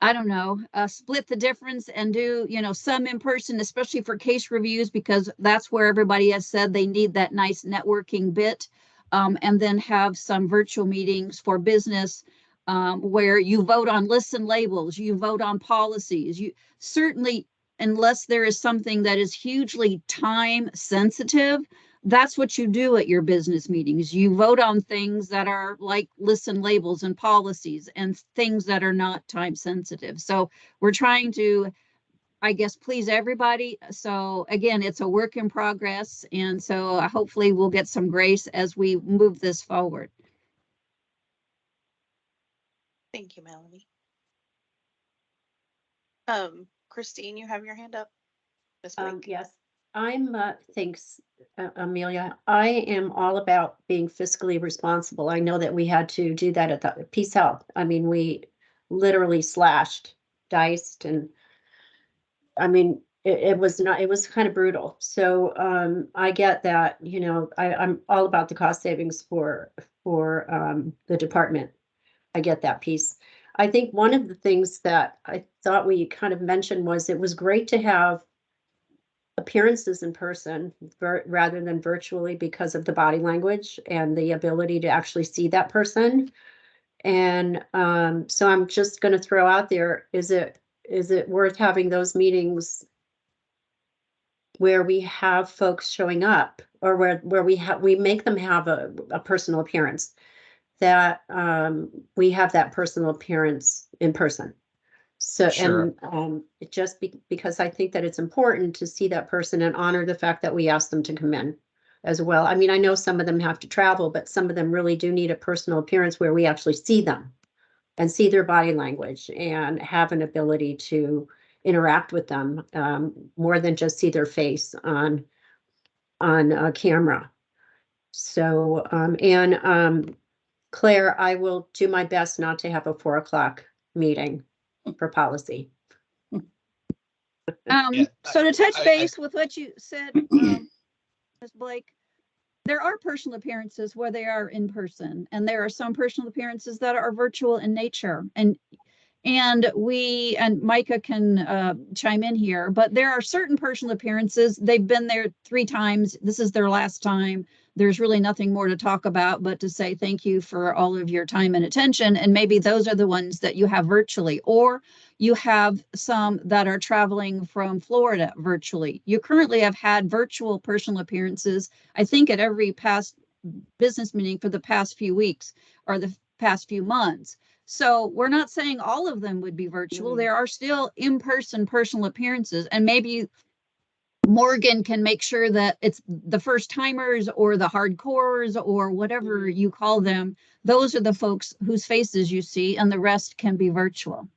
I don't know, split the difference and do, some in person, especially for case reviews, because that's where everybody has said they need that nice networking bit. And then have some virtual meetings for business where you vote on lists and labels, you vote on policies. You certainly, unless there is something that is hugely time sensitive, that's what you do at your business meetings. You vote on things that are like lists and labels and policies and things that are not time sensitive. So we're trying to, I guess, please everybody. So again, it's a work in progress. And so hopefully we'll get some grace as we move this forward. Thank you, Melanie. Christine, you have your hand up. Yes, thanks, Amelia. I am all about being fiscally responsible. I know that we had to do that at the Peace Health. I mean, we literally diced, and I mean, it was kind of brutal. So I get that, I'm all about the cost savings for the department. I get that piece. I think one of the things that I thought we kind of mentioned was it was great to have appearances in person rather than virtually because of the body language and the ability to actually see that person. And so I'm just going to throw out there, is it worth having those meetings where we have folks showing up, or where we make them have a personal appearance, that we have that personal appearance in person? So, Sure. and because I think that it's important to see that person and honor the fact that we asked them to come in as well. I mean, I know some of them have to travel, but some of them really do need a personal appearance where we actually see them and see their body language and have an ability to interact with them more than just see their face on camera. So, Claire, I will do my best not to have a 4 o'clock meeting for policy. So to touch base with what you said, Ms. Blake, there are personal appearances where they are in person, and there are some personal appearances that are virtual in nature. And Micah can chime in here, but there are certain personal appearances. They've been there 3 times. This is their last time. there's really nothing more to talk about but to say thank you for all of your time and attention. And maybe those are the ones that you have virtually, or you have some that are traveling from Florida virtually. You currently have had virtual personal appearances, I think, at every past business meeting for the past few weeks or the past few months. So we're not saying all of them would be virtual. There are still in-person personal appearances, and maybe Morgan can make sure that it's the first timers or the hardcores or whatever you call them. Those are the folks whose faces you see, and the rest can be virtual.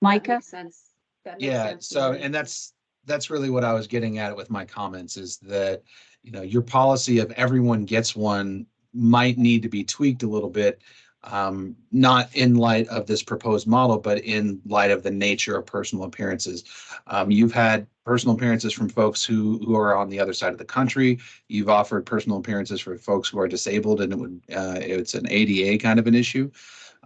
Micah? That makes sense. That makes Yeah, sense. so, and that's really what I was getting at with my comments, is that, you know, your policy of everyone gets one might need to be tweaked a little bit, not in light of this proposed model, but in light of the nature of personal appearances. You've had personal appearances from folks who are on the other side of the country. You've offered personal appearances for folks who are disabled, and it's an ADA kind of an issue.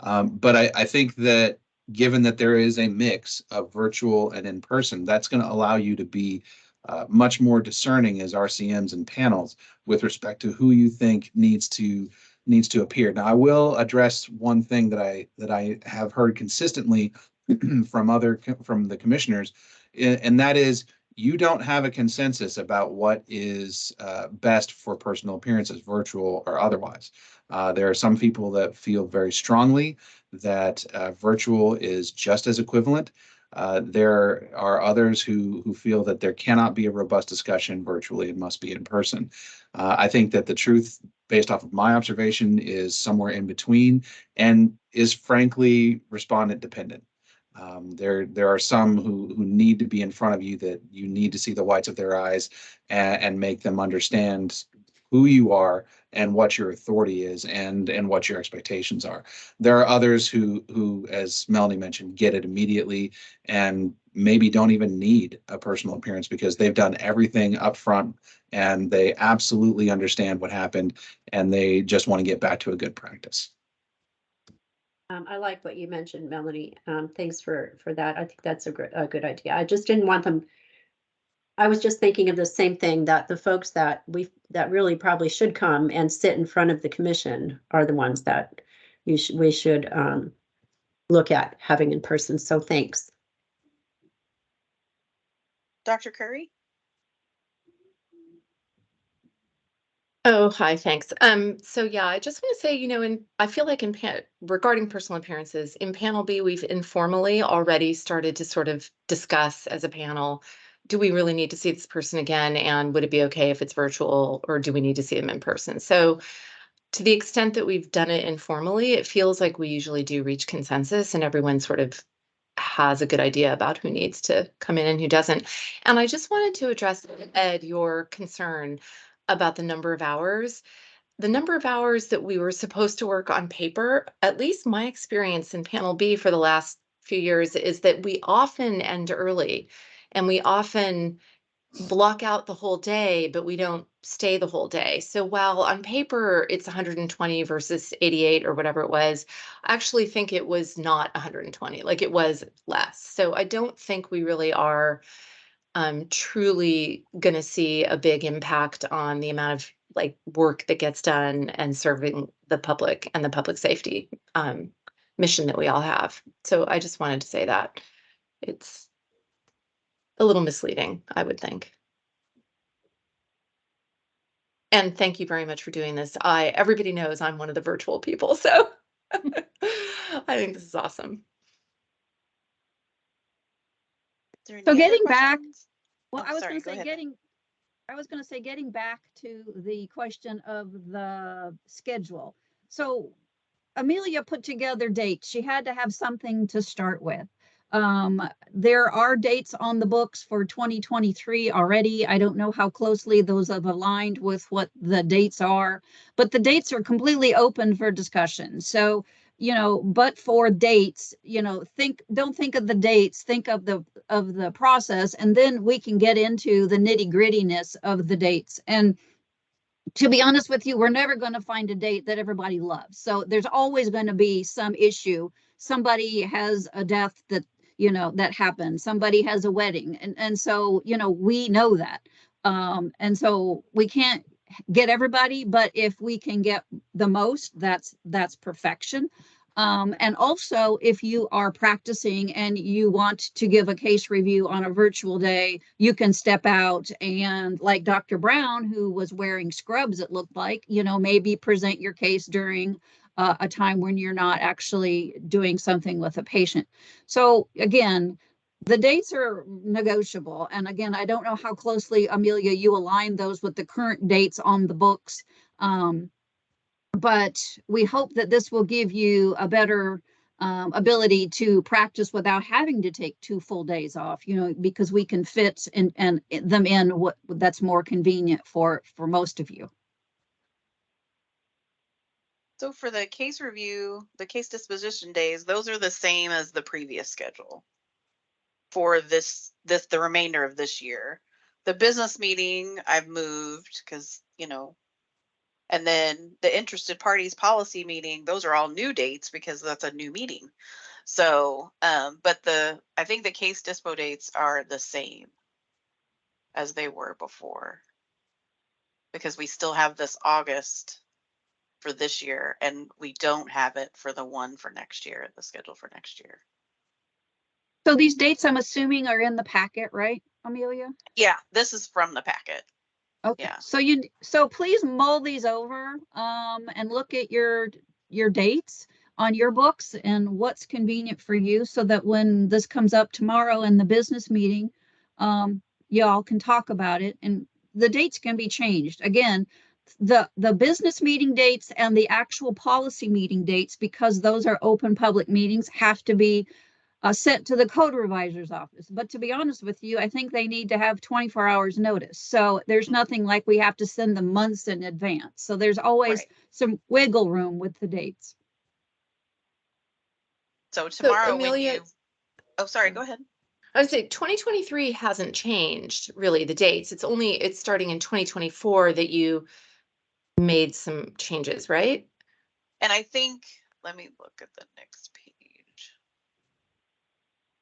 But I think that given that there is a mix of virtual and in person, that's going to allow you to be much more discerning as RCMs and panels with respect to who you think needs to appear. Now, I will address one thing that I have heard consistently from the commissioners, and that is, you don't have a consensus about what is best for personal appearances, virtual or otherwise. There are some people that feel very strongly that virtual is just as equivalent. There are others who feel that there cannot be a robust discussion virtually, it must be in person. I think that the truth, based off of my observation, is somewhere in between, and is frankly respondent dependent. There are some who need to be in front of you, that you need to see the whites of their eyes and make them understand who you are and what your authority is and what your expectations are. There are others who, as Melanie mentioned, get it immediately and maybe don't even need a personal appearance because they've done everything up front and they absolutely understand what happened and they just want to get back to a good practice. I like what you mentioned, Melanie. Thanks for that. I think that's a good idea. I just didn't want them. I was just thinking of the same thing, that the folks that really probably should come and sit in front of the commission are the ones that we should look at having in person. So thanks. Dr. Curry? Oh, hi, thanks. So yeah, I just want to say, I feel like regarding personal appearances, in panel B, we've informally already started to sort of discuss as a panel, do we really need to see this person again? And would it be okay if it's virtual, or do we need to see them in person? So to the extent that we've done it informally, it feels like we usually do reach consensus and everyone sort of has a good idea about who needs to come in and who doesn't. And I just wanted to address, Ed, your concern about the number of hours. The number of hours that we were supposed to work on paper, at least my experience in panel B for the last few years, is that we often end early and we often block out the whole day, but we don't stay the whole day. So while on paper it's 120 versus 88 or whatever it was, I actually think it was not 120, like it was less. So I don't think we really are truly going to see a big impact on the amount of work that gets done and serving the public and the public safety mission that we all have. So I just wanted to say that it's a little misleading, I would think. And thank you very much for doing this. Everybody knows I'm one of the virtual people, so I think this is awesome. So getting back, well, I was going to say getting back to the question of the schedule. So Amelia put together dates. She had to have something to start with. There are dates on the books for 2023 already. I don't know how closely those have aligned with what the dates are, but the dates are completely open for discussion. So, but for dates, don't think of the dates, think of the process, and then we can get into the nitty-grittiness of the dates. And to be honest with you, we're never going to find a date that everybody loves. So there's always going to be some issue. Somebody has a death that happened. Somebody has a wedding. And so, we know that. And so we can't get everybody, but if we can get the most, that's perfection. And also, if you are practicing and you want to give a case review on a virtual day, you can step out and, like Dr. Brown, who was wearing scrubs, it looked like, maybe present your case during a time when you're not actually doing something with a patient. So again, the dates are negotiable. And again, I don't know how closely, Amelia, you align those with the current dates on the books. But we hope that this will give you a better ability to practice without having to take 2 full days off, because we can fit and them in what that's more convenient for most of you. So for the case review, the case disposition days, those are the same as the previous schedule for the remainder of this year. The business meeting I've moved because, and then the interested parties policy meeting, those are all new dates because that's a new meeting. So, but I think the case dispo dates are the same as they were before because we still have this August for this year and we don't have it for the one for next year, the schedule for next year. So these dates, I'm assuming, are in the packet, right, Amelia? Yeah, this is from the packet. Okay, Yeah. So please mull these over and look at your dates on your books and what's convenient for you, so that when this comes up tomorrow in the business meeting, y'all can talk about it, and the dates can be changed. Again, the business meeting dates and the actual policy meeting dates, because those are open public meetings, have to be sent to the code revisor's office. But to be honest with you, I think they need to have 24 hours notice. So there's nothing like we have to send them months in advance. So there's always some wiggle room with the dates. So tomorrow, Amelia, oh, sorry, go ahead. I would say 2023 hasn't changed really the dates. It's starting in 2024 that you made some changes, right? And I think, let me look at the next page.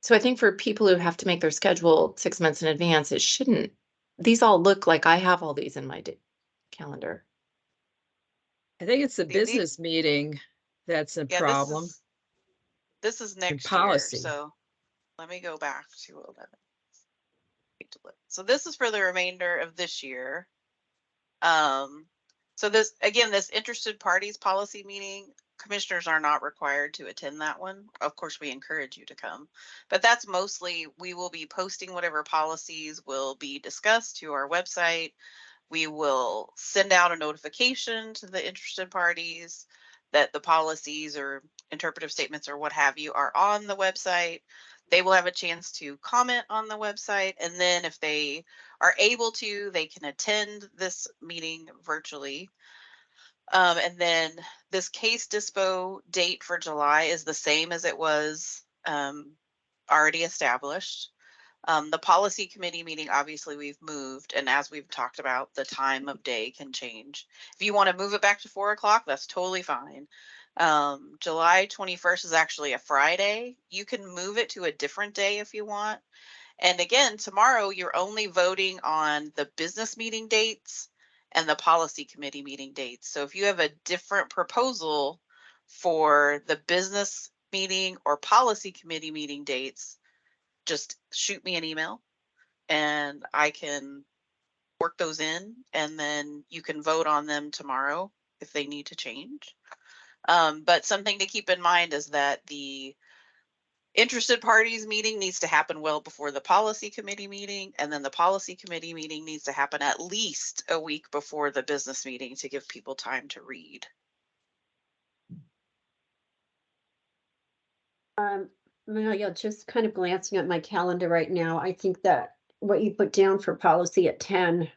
So I think for people who have to make their schedule 6 months in advance, it shouldn't. These all look like I have all these in my calendar. I think it's the business meeting that's a problem. This is next policy. year. So let me go back to 11. So this is for the remainder of this year. So this interested parties policy meeting, commissioners are not required to attend that one. Of course, we encourage you to come, but that's mostly, we will be posting whatever policies will be discussed to our website. We will send out a notification to the interested parties that the policies or interpretive statements or what have you are on the website. They will have a chance to comment on the website, and then if they are able to, they can attend this meeting virtually. And then this case dispo date for July is the same as it was already established. The policy committee meeting, obviously we've moved, and as we've talked about, the time of day can change. If you want to move it back to 4 o'clock, that's totally fine. July 21st is actually a Friday. You can move it to a different day if you want. And again, tomorrow you're only voting on the business meeting dates and the policy committee meeting dates. So if you have a different proposal for the business meeting or policy committee meeting dates, just shoot me an email and I can work those in, and then you can vote on them tomorrow if they need to change. But something to keep in mind is that the interested parties meeting needs to happen well before the policy committee meeting, and then the policy committee meeting needs to happen at least a week before the business meeting to give people time to read. Amelia, just kind of glancing at my calendar right now, I think that what you put down for policy at 10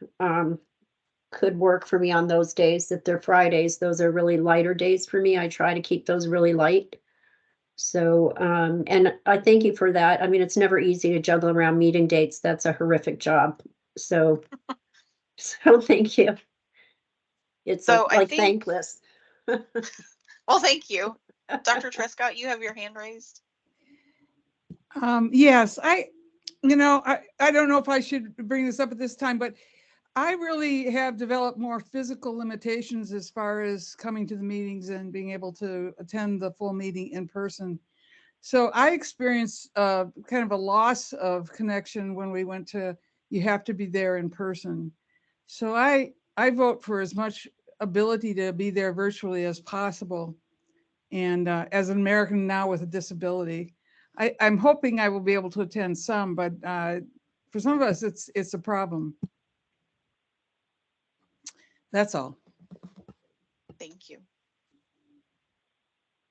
could work for me on those days. If they're Fridays, those are really lighter days for me. I try to keep those really light. So, and I thank you for that. I mean, it's never easy to juggle around meeting dates. That's a horrific job. So, so thank you. It's So like thankless. Well, thank you. Dr. Trescott, you have your hand raised. Yes, I don't know if I should bring this up at this time, but I really have developed more physical limitations as far as coming to the meetings and being able to attend the full meeting in person. So I experienced kind of a loss of connection when we went to, you have to be there in person. So I vote for as much ability to be there virtually as possible. And as an American now with a disability, I'm hoping I will be able to attend some, but for some of us, it's a problem. That's all. Thank you.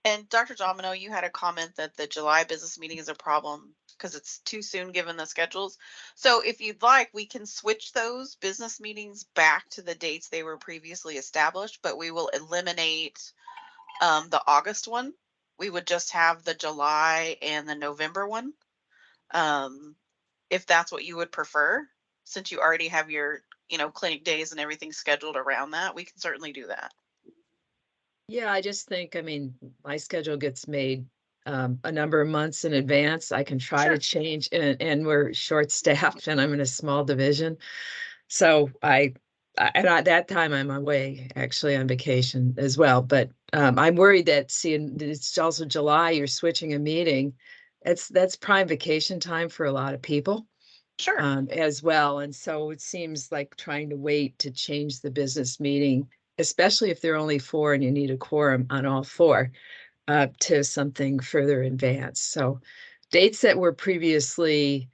And Dr. Domino, you had a comment that the July business meeting is a problem because it's too soon given the schedules. So if you'd like, we can switch those business meetings back to the dates they were previously established, but we will eliminate the August one. We would just have the July and the November one. If that's what you would prefer, since you already have your, clinic days and everything scheduled around that, we can certainly do that. Yeah, I just think, I mean, my schedule gets made a number of months in advance. I can try Sure. to change, and we're short-staffed, and I'm in a small division. So and at that time I'm away actually on vacation as well. But I'm worried that seeing that it's also July, you're switching a meeting. That's prime vacation time for a lot of people. Sure. As well. And so it seems like trying to wait to change the business meeting, especially if there are only 4 and you need a quorum on all 4, to something further advanced. So dates that were previously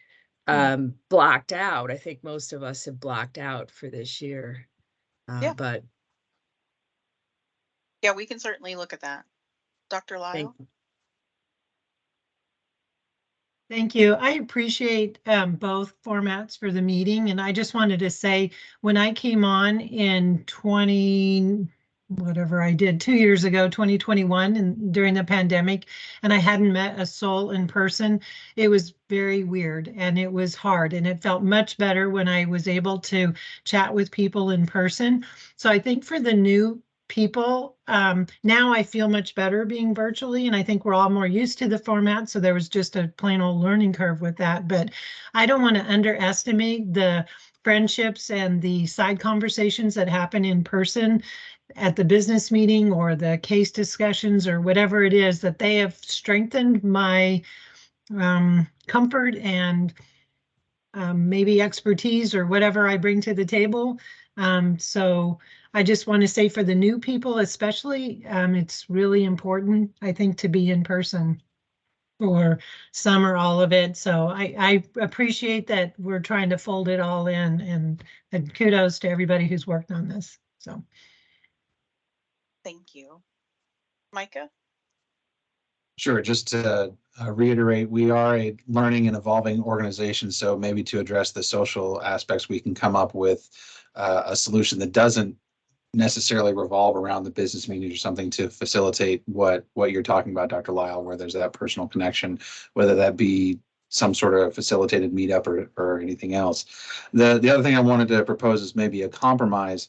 blocked out, I think most of us have blocked out for this year. Yeah. But Yeah, we can certainly look at that. Dr. Lyle? Thank you. I appreciate both formats for the meeting. And I just wanted to say, when I came on in 2 years ago, 2021, and during the pandemic, and I hadn't met a soul in person, it was very weird and it was hard. And it felt much better when I was able to chat with people in person. So I think for the new people, now I feel much better being virtually, and I think we're all more used to the format. So there was just a plain old learning curve with that. But I don't want to underestimate the friendships and the side conversations that happen in person at the business meeting or the case discussions or whatever it is, that they have strengthened my comfort and maybe expertise or whatever I bring to the table. So I just want to say for the new people, especially, it's really important, I think, to be in person for some or all of it. So I appreciate that we're trying to fold it all in, and kudos to everybody who's worked on this. So. Thank you. Micah? Sure, just to reiterate, we are a learning and evolving organization, so maybe to address the social aspects, we can come up with a solution that doesn't necessarily revolve around the business meeting or something to facilitate what you're talking about, Dr. Lyle, where there's that personal connection, whether that be some sort of facilitated meetup or anything else. The other thing I wanted to propose is maybe a compromise,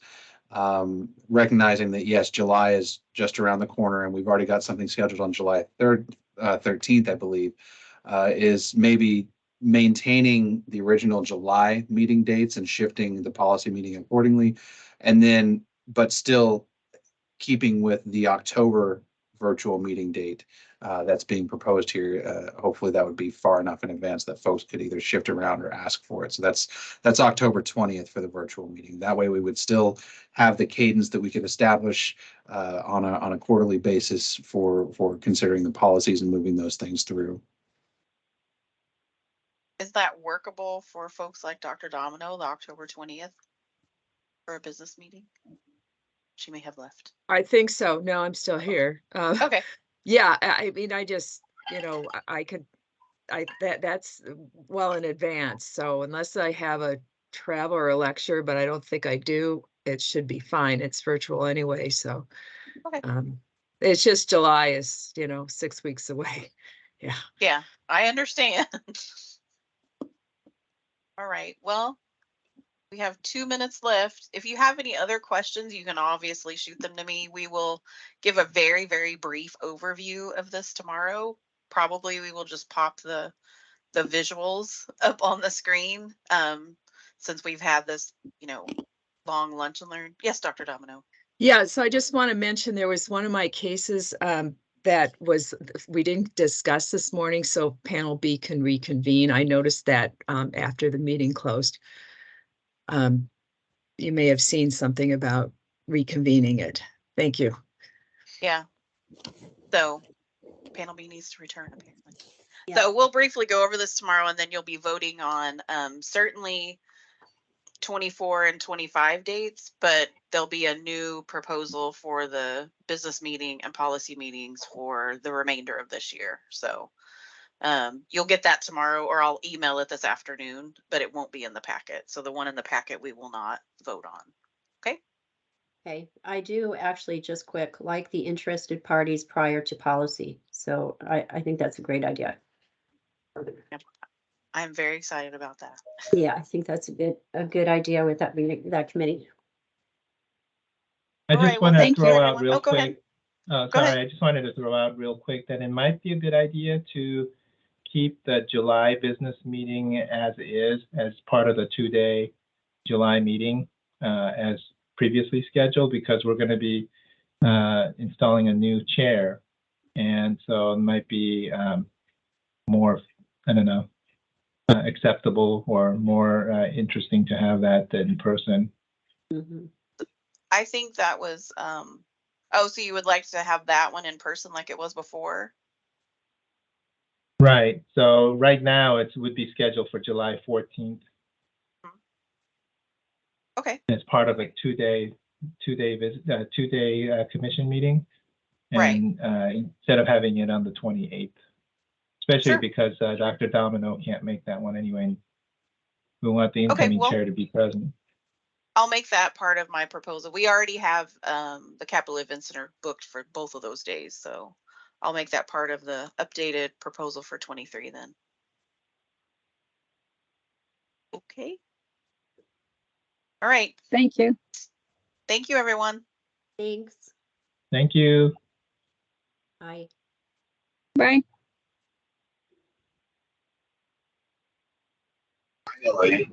recognizing that yes, July is just around the corner and we've already got something scheduled on July 13th, I believe, is maybe maintaining the original July meeting dates and shifting the policy meeting accordingly, and then but still keeping with the October virtual meeting date that's being proposed here. Hopefully that would be far enough in advance that folks could either shift around or ask for it. So that's October 20th for the virtual meeting. That way we would still have the cadence that we could establish on a quarterly basis for considering the policies and moving those things through. Is that workable for folks like Dr. Domino, the October 20th for a business meeting? She may have left. I think so. No, I'm still here. Okay. Yeah, I mean, I just, that's well in advance. So unless I have a travel or a lecture, but I don't think I do, it should be fine. It's virtual anyway. So Okay. it's just July is, 6 weeks away. Yeah. Yeah, I understand. All right. Well, we have 2 minutes left. If you have any other questions, you can obviously shoot them to me. We will give a very, very brief overview of this tomorrow. Probably we will just pop the visuals up on the screen since we've had this, long lunch and learn. Yes, Dr. Domino. Yeah, so I just want to mention there was one of my cases that we didn't discuss this morning, so panel B can reconvene. I noticed that after the meeting closed. You may have seen something about reconvening it. Thank you. Yeah. So panel B needs to return apparently. Yeah. So we'll briefly go over this tomorrow, and then you'll be voting on certainly 24 and 25 dates, but there'll be a new proposal for the business meeting and policy meetings for the remainder of this year. So you'll get that tomorrow, or I'll email it this afternoon, but it won't be in the packet. So the one in the packet we will not vote on. Okay. Okay, I do actually, just quick, like the interested parties prior to policy. So I think that's a great idea. I'm very excited about that. Yeah, I think that's a good idea with that meeting, that committee. I All just right, well, want to thank you, throw out everyone. real Oh, go ahead. quick. Oh, Go sorry, ahead. I just wanted to throw out real quick that it might be a good idea to keep the July business meeting as is, as part of the 2-day July meeting as previously scheduled, because we're going to be installing a new chair. And so it might be more, I don't know, acceptable or more interesting to have that in person. Mhm. I think that was, oh, so you would like to have that one in person like it was before? Right. So right now it would be scheduled for July 14th. Okay. As part of a two-day commission meeting. Right. And instead of having it on the 28th, especially Sure. because Dr. Domino can't make that one anyway. We want the Okay, incoming well, chair to be present. I'll make that part of my proposal. We already have the Capital Event Center booked for both of those days, so I'll make that part of the updated proposal for 23 then. Okay. All right. Thank you. Thank you, everyone. Thanks. Thank you. Bye. Bye. Lady.